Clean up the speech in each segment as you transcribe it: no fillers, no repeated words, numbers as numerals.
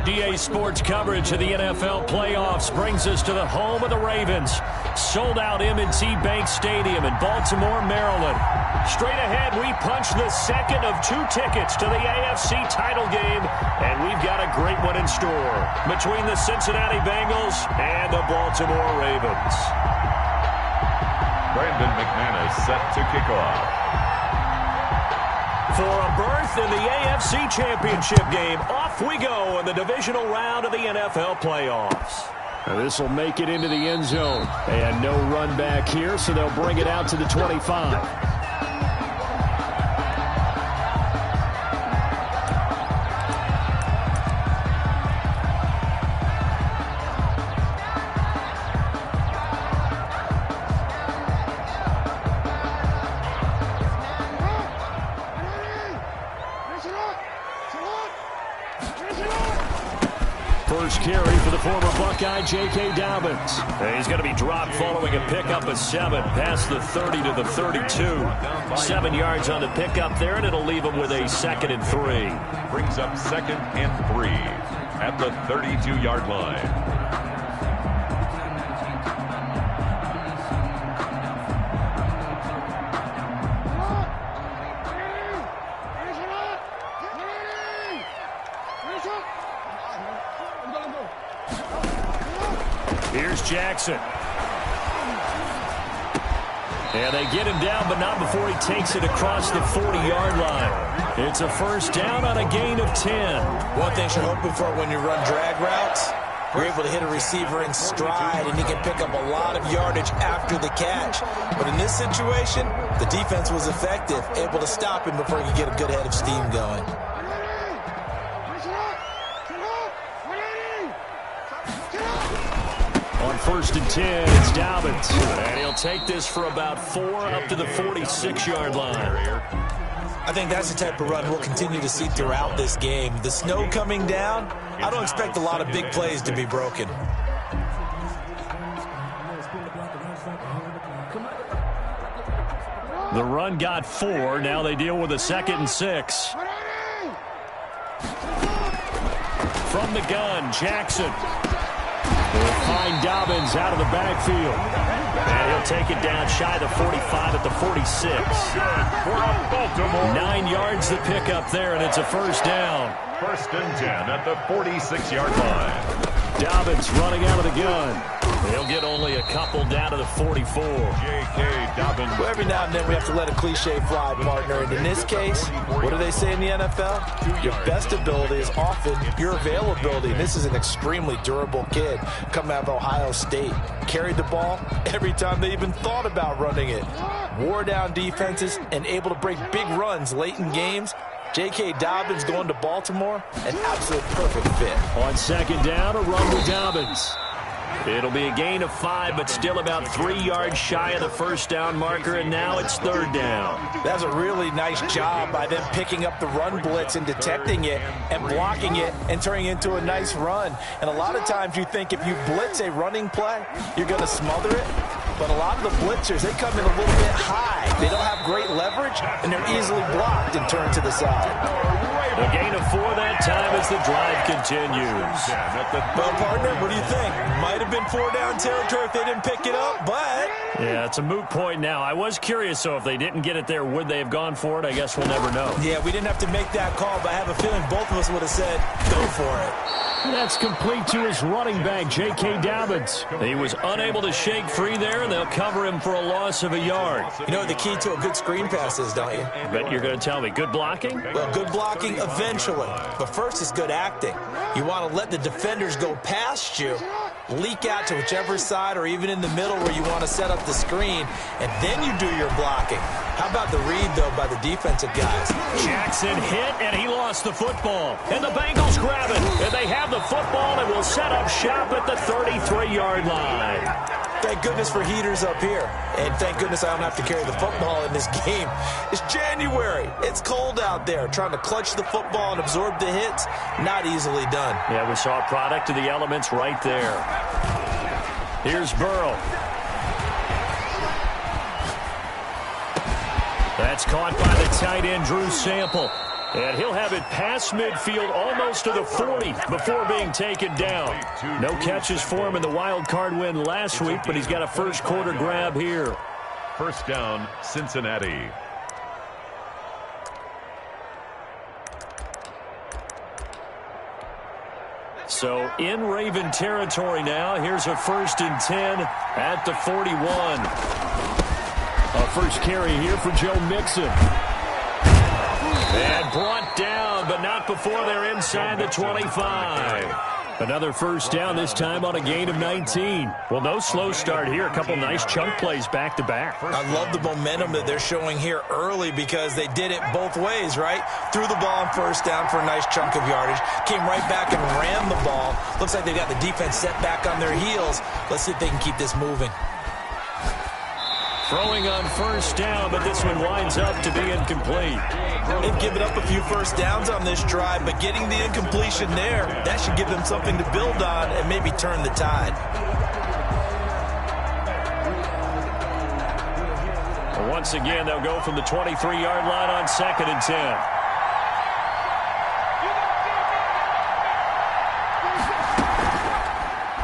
DA Sports coverage of the NFL playoffs brings us to the home of the Ravens. Sold out M&T Bank Stadium in Baltimore, Maryland. Straight ahead, we punch the second of 2 tickets to the AFC title game, and we've got a great one in store between the Cincinnati Bengals and the Baltimore Ravens. Brandon McManus set to kick off. For a berth in the AFC Championship game, off we go in the divisional round of the NFL playoffs. This will make it into the end zone. And no run back here, so they'll bring it out to the 25. First carry for the former Buckeye, J.K. Dobbins. He's going to be dropped following a pickup of 7 past the 30 to the 32. 7 yards on the pickup there, and it'll leave him with a 2nd and 3. Brings up 2nd and 3 at the 32-yard line. Here's Jackson. And they get him down, but not before he takes it across the 40-yard line. It's a first down on a gain of 10. One thing you're hoping for when you run drag routes, you're able to hit a receiver in stride, and he can pick up a lot of yardage after the catch. But in this situation, the defense was effective, able to stop him before he could get a good head of steam going. On 1st and 10, it's Dobbins. And he'll take this for about 4 up to the 46-yard line. I think that's the type of run we'll continue to see throughout this game. The snow coming down, I don't expect a lot of big plays to be broken. The run got 4. Now they deal with a 2nd and 6. From the gun, Jackson. We'll find Dobbins out of the backfield. And he'll take it down shy of the 45 at the 46. 9 yards to pick up there, and it's a first down. 1st and 10 at the 46-yard line. Dobbins running out of the gun. He'll get only a couple down to the 44. J.K. Dobbins. Well, every now and then we have to let a cliche fly, partner. And in this case, what do they say in the NFL? Your best ability is often your availability. And this is an extremely durable kid coming out of Ohio State. Carried the ball every time they even thought about running it. Wore down defenses and able to break big runs late in games. J.K. Dobbins going to Baltimore, an absolute perfect fit. On 2nd down, a run with Dobbins. It'll be a gain of 5, but still about 3 yards shy of the first down marker, and now it's 3rd down. That's a really nice job by them picking up the run blitz and detecting it and blocking it and turning it into a nice run. And a lot of times you think if you blitz a running play, you're going to smother it. But a lot of the blitzers, they come in a little bit high. They don't have great leverage, and they're easily blocked and turned to the side. A gain of 4 that time as the drive continues. Well, partner, what do you think? Might have been 4 down territory if they didn't pick it up, but... Yeah, it's a moot point now. I was curious, so if they didn't get it there, would they have gone for it? I guess we'll never know. Yeah, we didn't have to make that call, but I have a feeling both of us would have said, go for it. That's complete to his running back, J.K. Dobbins. He was unable to shake free there, and they'll cover him for a loss of a yard. You know what the key to a good screen pass is, don't you? I bet you're going to tell me. Good blocking? Well, good blocking eventually. But first is good acting. You want to let the defenders go past you, leak out to whichever side or even in the middle where you want to set up the screen, and then you do your blocking. How about the read, though, by the defensive guys? Jackson hit, and he lost the football. And the Bengals grab it, and they have the football and will set up shop at the 33-yard line. Thank goodness for heaters up here. And thank goodness I don't have to carry the football in this game. It's January. It's cold out there. Trying to clutch the football and absorb the hits, not easily done. Yeah, we saw a product of the elements right there. Here's Burrow. That's caught by the tight end, Drew Sample. And he'll have it past midfield almost to the 40 before being taken down. No catches for him in the wild card win last week, but he's got a first quarter grab here. First down, Cincinnati. So in Raven territory now. Here's a 1st and 10 at the 41. A first carry here for Joe Mixon. And brought down, but not before they're inside the 25. Another first down, this time on a gain of 19. Well, no slow start here. A couple nice chunk plays back-to-back. I love the momentum that they're showing here early because they did it both ways, right? Threw the ball on first down for a nice chunk of yardage. Came right back and ran the ball. Looks like they got the defense set back on their heels. Let's see if they can keep this moving. Throwing on first down, but this one winds up to be incomplete. They've given up a few first downs on this drive, but getting the incompletion there, that should give them something to build on and maybe turn the tide. Well, once again, they'll go from the 23-yard line on 2nd and 10.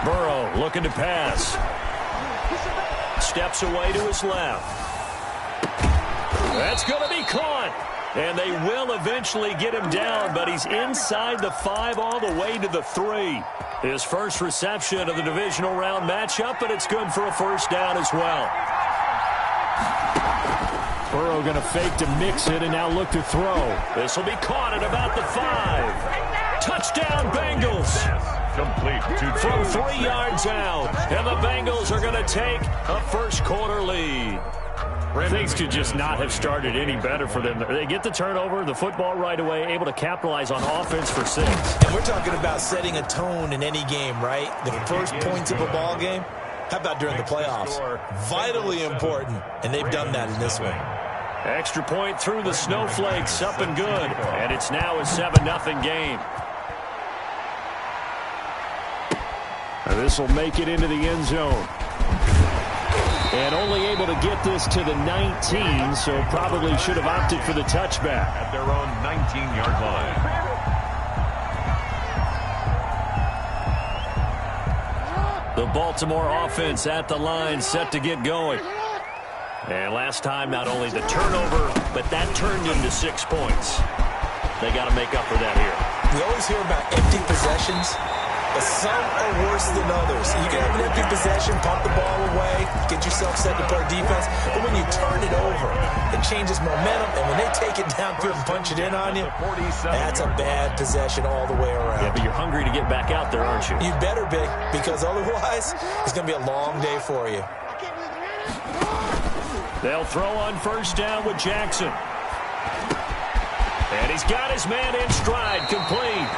Burrow looking to pass. Steps away to his left. That's going to be caught. And they will eventually get him down, but he's inside the 5 all the way to the 3. His first reception of the divisional round matchup, but it's good for a first down as well. Burrow going to fake to mix it and now look to throw. This will be caught at about the 5. Touchdown, Bengals. Complete from 3 yards out. And the Bengals are going to take a first quarter lead. Things could just not have started any better for them. They get the turnover, the football right away, able to capitalize on offense for 6. And we're talking about setting a tone in any game, right? The first points of a ball game. How about during the playoffs? Vitally important, and they've done that in this one. Extra point through the snowflakes, up and good. And it's now a 7-0 game. This will make it into the end zone. And only able to get this to the 19, so probably should have opted for the touchback. At their own 19-yard line. The Baltimore offense at the line, set to get going. And last time, not only the turnover, but that turned into 6 points. They got to make up for that here. We always hear about empty possessions, but some are worse than others. You can have an empty possession, pump the ball away, get yourself set to play defense, but when you turn it over, it changes momentum, and when they take it downfield and punch it in on you, that's a bad possession all the way around. Yeah, but you're hungry to get back out there, aren't you? You better be, because otherwise, it's going to be a long day for you. They'll throw on first down with Jackson. And he's got his man in stride, complete.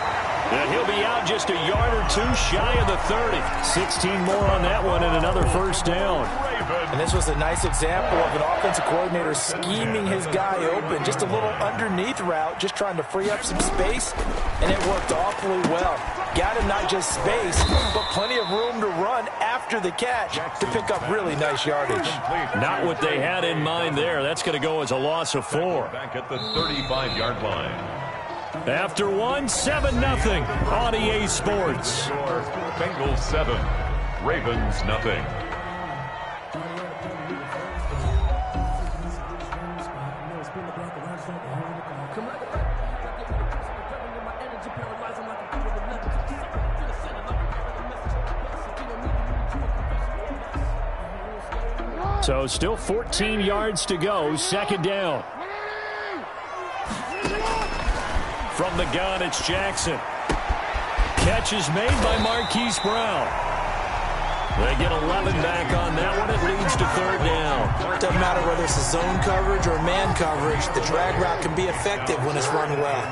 And he'll be out just a yard or 2 shy of the 30. 16 more on that one and another first down. And this was a nice example of an offensive coordinator scheming his guy open. Just a little underneath route, just trying to free up some space, and it worked awfully well. Got him not just space, but plenty of room to run after the catch to pick up really nice yardage. Not what they had in mind there. That's going to go as a loss of 4. Back at the 35-yard line. After 7-0 on EA Sports. Bengals 7, Ravens nothing. So still 14 yards to go, second down. From the gun, it's Jackson. Catch is made by Marquise Brown. They get 11 back on that one. It leads to third down. Doesn't matter whether it's a zone coverage or man coverage. The drag route can be effective when it's run well.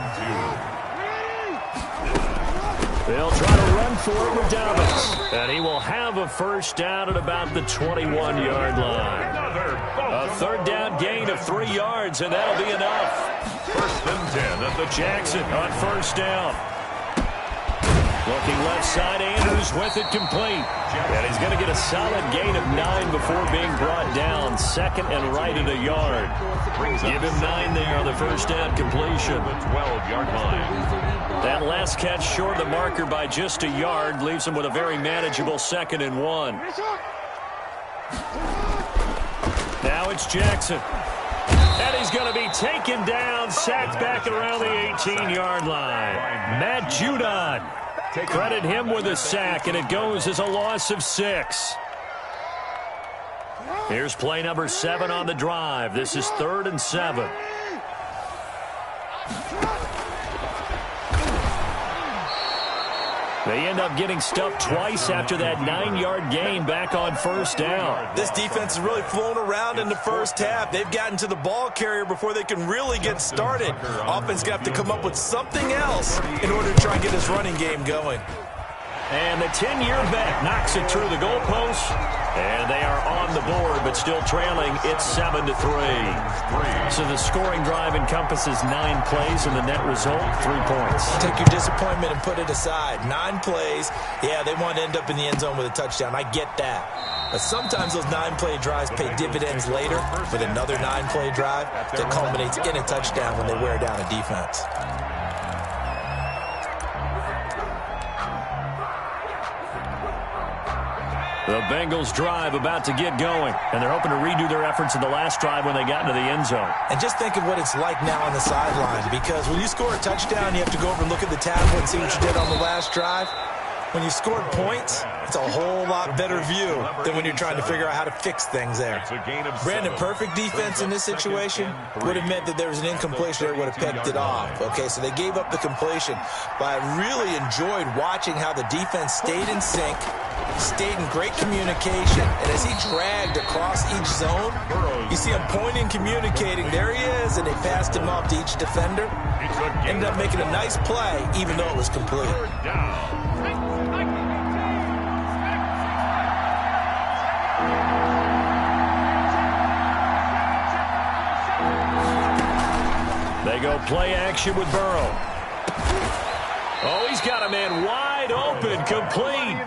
They'll try to run for it with Davis. And he will have a first down at about the 21-yard line. A third down gain of 3 yards, and that'll be enough. First and 10 at the Jackson on first down. Looking left side, Andrews with it complete. And he's going to get a solid gain of 9 before being brought down. Second and right at a yard. Give him 9 there on the first down completion. 12-yard line. That last catch short of the marker by just a yard leaves him with a very manageable 2nd and 1. Now it's Jackson. And he's going to be taken down, sacked back around the 18-yard line. Matt Judon. Credit him with a sack, and it goes as a loss of 6. Here's play number 7 on the drive. This is 3rd and 7. They end up getting stuffed twice after that 9-yard gain back on first down. This defense has really flown around in the first half. They've gotten to the ball carrier before they can really get started. Offense going to have to come up with something else in order to try and get this running game going. And the 10-year vet knocks it through the goalpost. And they are on the board, but still trailing. It's 7-3. So the scoring drive encompasses 9 plays, and the net result, 3 points. Take your disappointment and put it aside. 9 plays. Yeah, they want to end up in the end zone with a touchdown. I get that. But sometimes those 9-play drives pay dividends later with another 9-play drive that culminates in a touchdown when they wear down a defense. The Bengals drive about to get going, and they're hoping to redo their efforts in the last drive when they got into the end zone. And just think of what it's like now on the sideline, because when you score a touchdown, you have to go over and look at the tablet and see what you did on the last drive. When you scored points, it's a whole lot better view than when you're trying to figure out how to fix things there. Brandon, perfect defense in this situation would have meant that there was an incompletion there, would have picked it off. Okay, so they gave up the completion, but I really enjoyed watching how the defense stayed in sync, stayed in great communication, and as he dragged across each zone, you see him pointing, communicating. There he is, and they passed him off to each defender. Ended up making a nice play, even though it was complete. They go play action with Burrow. Oh, he's got a man wide open, complete.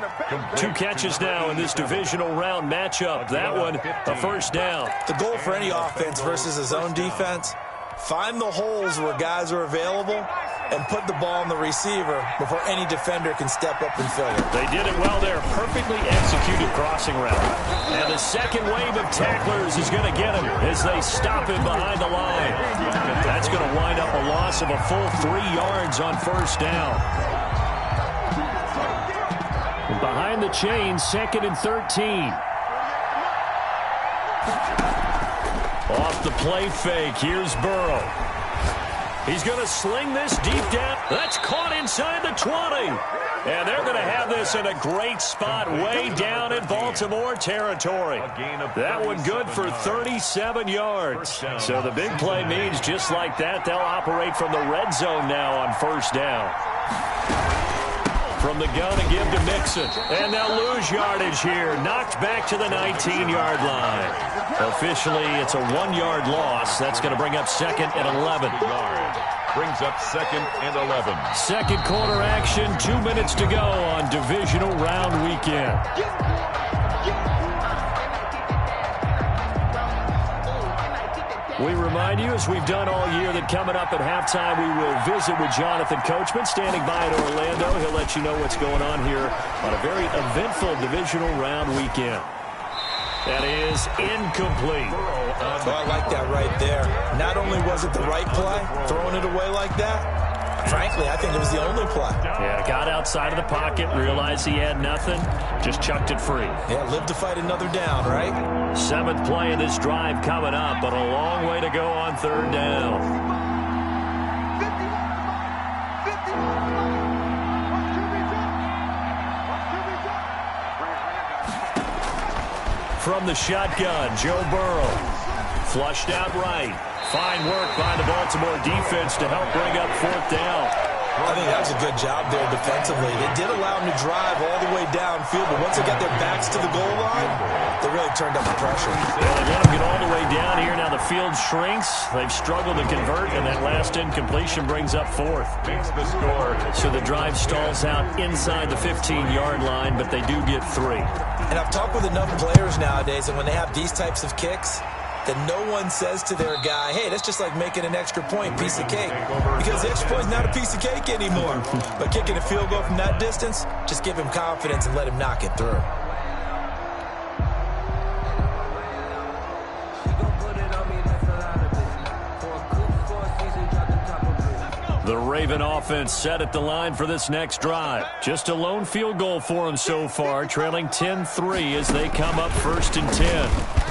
2 catches now in this divisional round matchup. That one, a first down. The goal for any offense versus a zone defense, find the holes where guys are available and put the ball on the receiver before any defender can step up and fill it. They did it well there. Perfectly executed crossing route. And the second wave of tacklers is going to get him as they stop him behind the line. That's going to wind up a loss of a full 3 yards on first down. Behind the chain, 2nd and 13. Off the play fake, here's Burrow. He's going to sling this deep down. That's caught inside the 20. And they're going to have this in a great spot way down in Baltimore territory. That one good for 37 yards. So the big play means just like that, they'll operate from the red zone now on first down. From the gun and give to Mixon. And they'll lose yardage here. Knocked back to the 19-yard line. Officially, it's a 1-yard loss. That's going to bring up 2nd and 11. Brings up 2nd and 11. Second quarter action, 2 minutes to go on divisional round weekend. We remind you, as we've done all year, that coming up at halftime, we will visit with Jonathan Coachman, standing by in Orlando. He'll let you know what's going on here on a very eventful divisional round weekend. That is incomplete. So I like that right there. Not only was it the right play, throwing it away like that, frankly, I think it was the only play. Yeah, got outside of the pocket, realized he had nothing, just chucked it free. Yeah, live to fight another down, right? 7th play of this drive coming up, but a long way to go on 3rd down. From the shotgun, Joe Burrow. Flushed out right. Fine work by the Baltimore defense to help bring up 4th down. I think that does a good job there defensively. They did allow them to drive all the way downfield, but once they got their backs to the goal line, they really turned up the pressure. Well, they let them get all the way down here. Now the field shrinks. They've struggled to convert, and that last incompletion brings up fourth. Makes the score. So the drive stalls out inside the 15-yard line, but they do get 3. And I've talked with enough players nowadays, and when they have these types of kicks, that no one says to their guy, hey, that's just like making an extra point, piece of cake. Because the extra point is not a piece of cake anymore. But kicking a field goal from that distance, just give him confidence and let him knock it through. The Raven offense set at the line for this next drive. Just a lone field goal for them so far, trailing 10-3 as they come up 1st and 10.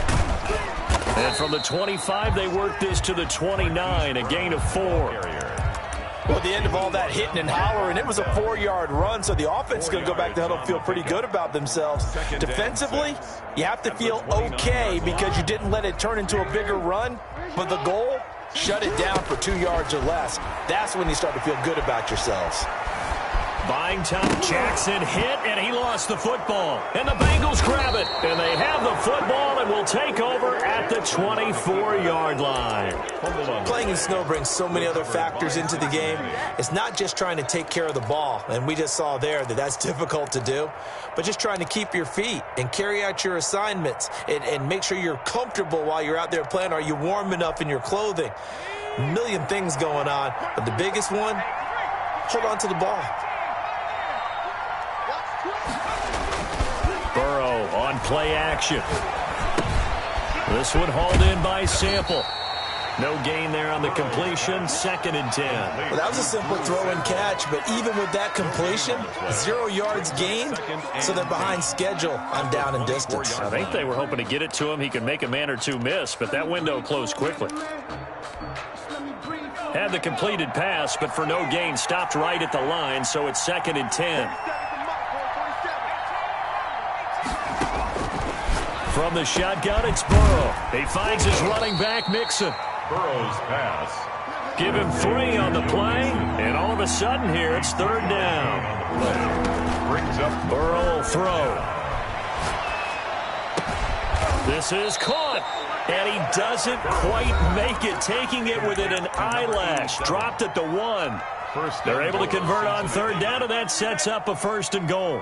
And from the 25, they work this to the 29, a gain of 4. Well, at the end of all that hitting and hollering, it was a 4-yard run, so the offense is going to go back to huddle, feel pretty good about themselves. Defensively, you have to feel okay because you didn't let it turn into a bigger run, but the goal, shut it down for 2 yards or less. That's when you start to feel good about yourselves. Buying time, Jackson hit, and he lost the football. And the Bengals grab it, and they have the football and will take over at the 24-yard line. Playing in snow brings so many other factors into the game. It's not just trying to take care of the ball, and we just saw there that that's difficult to do, but just trying to keep your feet and carry out your assignments and make sure you're comfortable while you're out there playing. Are you warm enough in your clothing? A million things going on, but the biggest one, hold on to the ball. Burrow on play action. This one hauled in by Sample. No gain there on the completion, 2nd and 10. Well, that was a simple throw and catch, but even with that completion, 0 yards gained, so they're behind schedule on down and distance. I think they were hoping to get it to him. He could make a man or two miss, but that window closed quickly. Had the completed pass, but for no gain, stopped right at the line, so it's 2nd and 10. From the shotgun, it's Burrow. He finds his running back, Mixon. Burrow's pass. Give him 3 on the play, and all of a sudden here, it's 3rd down. Brings up Burrow will throw. This is caught, and he doesn't quite make it, taking it within an eyelash. Dropped at the 1. They're able to convert on 3rd down, and that sets up a 1st and goal.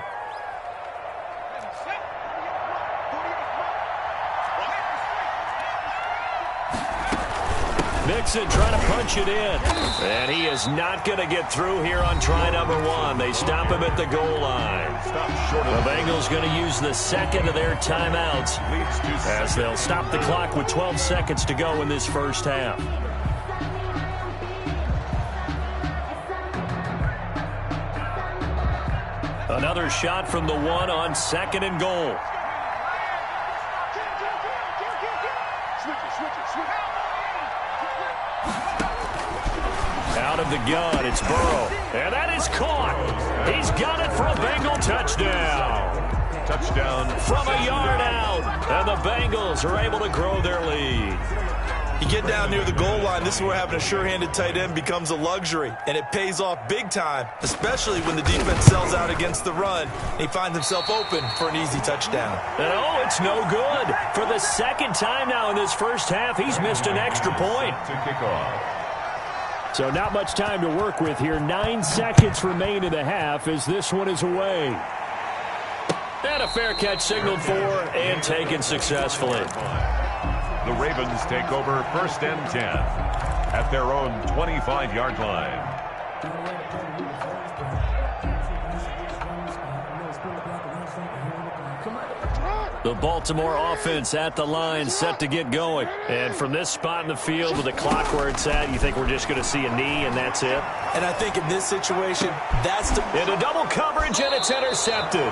Mixon trying to punch it in. And he is not going to get through here on try number 1. They stop him at the goal line. The Bengals going to use the 2nd of their timeouts as they'll stop the clock with 12 seconds to go in this first half. Another shot from the 1 on 2nd and goal. Out of the gun, it's Burrow. And that is caught. He's got it for a Bengal touchdown. touchdown from a yard out. And the Bengals are able to grow their lead. You get down near the goal line, this is where having a sure-handed tight end becomes a luxury, and it pays off big time, especially when the defense sells out against the run, and he finds himself open for an easy touchdown. And oh, it's no good. For the second time now in this first half, he's missed an extra point. To kick off. So not much time to work with here. 9 seconds remain in the half as this one is away. And a fair catch signaled for and taken successfully. The Ravens take over 1st and 10 at their own 25-yard line. The Baltimore offense at the line, set to get going. And from this spot in the field with the clock where it's at, you think we're just going to see a knee and that's it? And I think in this situation, that's the... Into double coverage, and it's intercepted.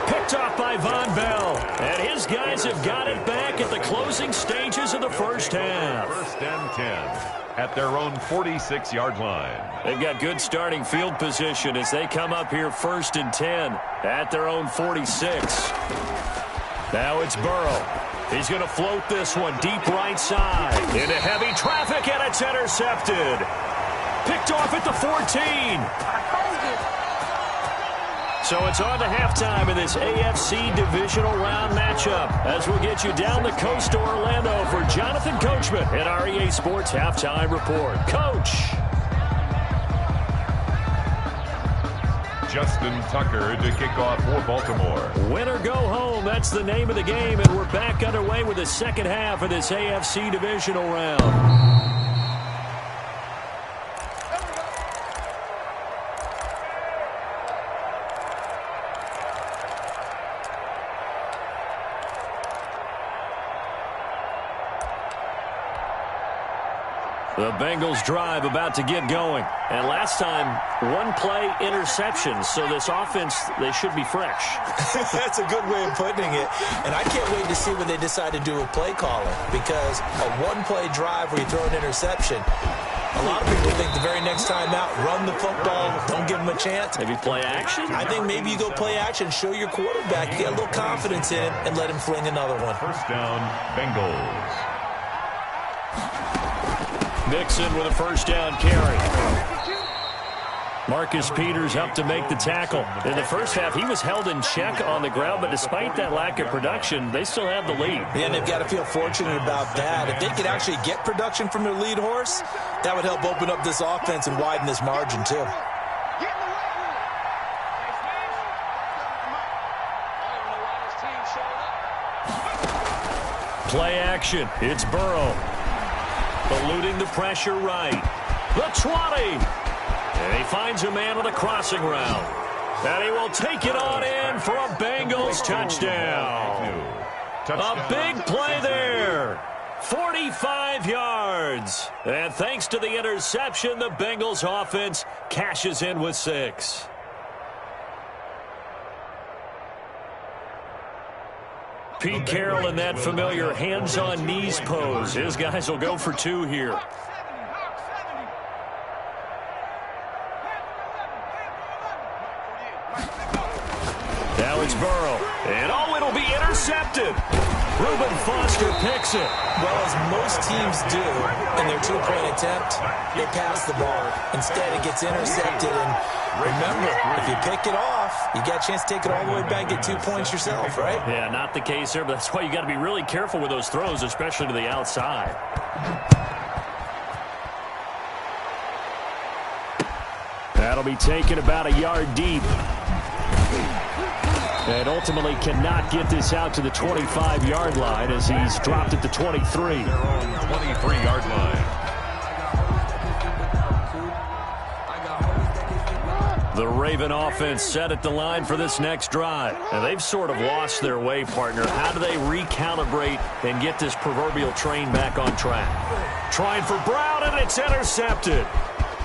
Picked off by Von Bell. And his guys have got it back at the closing stages of the first half. 1st and 10 at their own 46-yard line. They've got good starting field position as they come up here 1st and 10 at their own 46. Now it's Burrow. He's going to float this one deep right side. Into heavy traffic, and it's intercepted. Picked off at the 14. So it's on to halftime in this AFC divisional round matchup as we'll get you down the coast to Orlando for Jonathan Coachman at our EA Sports Halftime Report. Coach. Justin Tucker to kick off for Baltimore. Win or go home, that's the name of the game, and we're back underway with the second half of this AFC divisional round. The Bengals drive about to get going. And last time, one play interception. So this offense, they should be fresh. That's a good way of putting it. And I can't wait to see what they decide to do with play calling. Because a one-play drive where you throw an interception, a lot of people think the very next time out, run the football, don't give them a chance. Maybe play action? I think maybe you go play action, show your quarterback, you get a little confidence in him, and let him fling another one. First down, Bengals. Nixon with a first down carry. Marcus Peters up to make the tackle. In the first half, he was held in check on the ground, but despite that lack of production, they still have the lead. Yeah, and they've got to feel fortunate about that. If they could actually get production from their lead horse, that would help open up this offense and widen this margin, too. Play action. It's Burrow. Eluding the pressure right. The 20. And he finds a man with a crossing route. And he will take it on in for a Bengals touchdown. A big play there. 45 yards. And thanks to the interception, the Bengals offense cashes in with 6. Pete Carroll in that familiar hands-on-knees pose. His guys will go for 2 here. Now it's Burrow. And it'll be intercepted. Reuben Foster picks it. Well, as most teams do in their two-point attempt, they pass the ball. Instead, it gets intercepted. And remember, if you pick it off, you got a chance to take it all the way back, get 2 points yourself, right? Yeah, not the case here, but that's why you got to be really careful with those throws, especially to the outside. That'll be taken about a yard deep. And ultimately cannot get this out to the 25-yard line as he's dropped at the 23. Their own 23-yard line. The Raven offense set at the line for this next drive. And they've sort of lost their way, partner. How do they recalibrate and get this proverbial train back on track? Trying for Brown, and it's intercepted.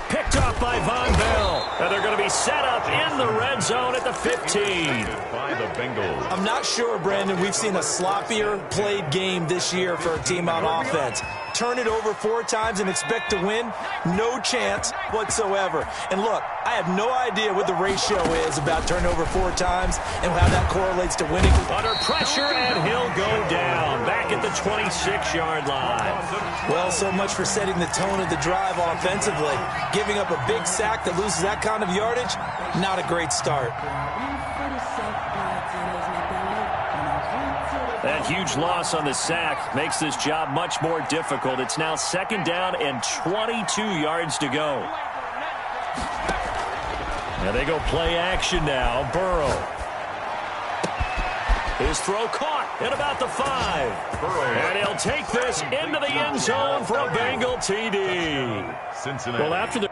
Picked up by Von Bell. And they're going to be set up in the red zone at the 15. By the Bengals. I'm not sure, Brandon, we've seen a sloppier played game this year for a team on offense. Turn it over 4 times and expect to win? No chance whatsoever. And look, I have no idea what the ratio is about turnover 4 times and how that correlates to winning. Under pressure, and he'll go down. Back at the 26-yard line. Well, so much for setting the tone of the drive offensively. Giving up a big sack that loses that kind of yardage, not a great start. That huge loss on the sack makes this job much more difficult. It's now second down and 22 yards to go. And they go play action now. Burrow. His throw caught at about the 5. Burrow. And he'll take this into the end zone for a Bengal TD. Cincinnati. Well, after the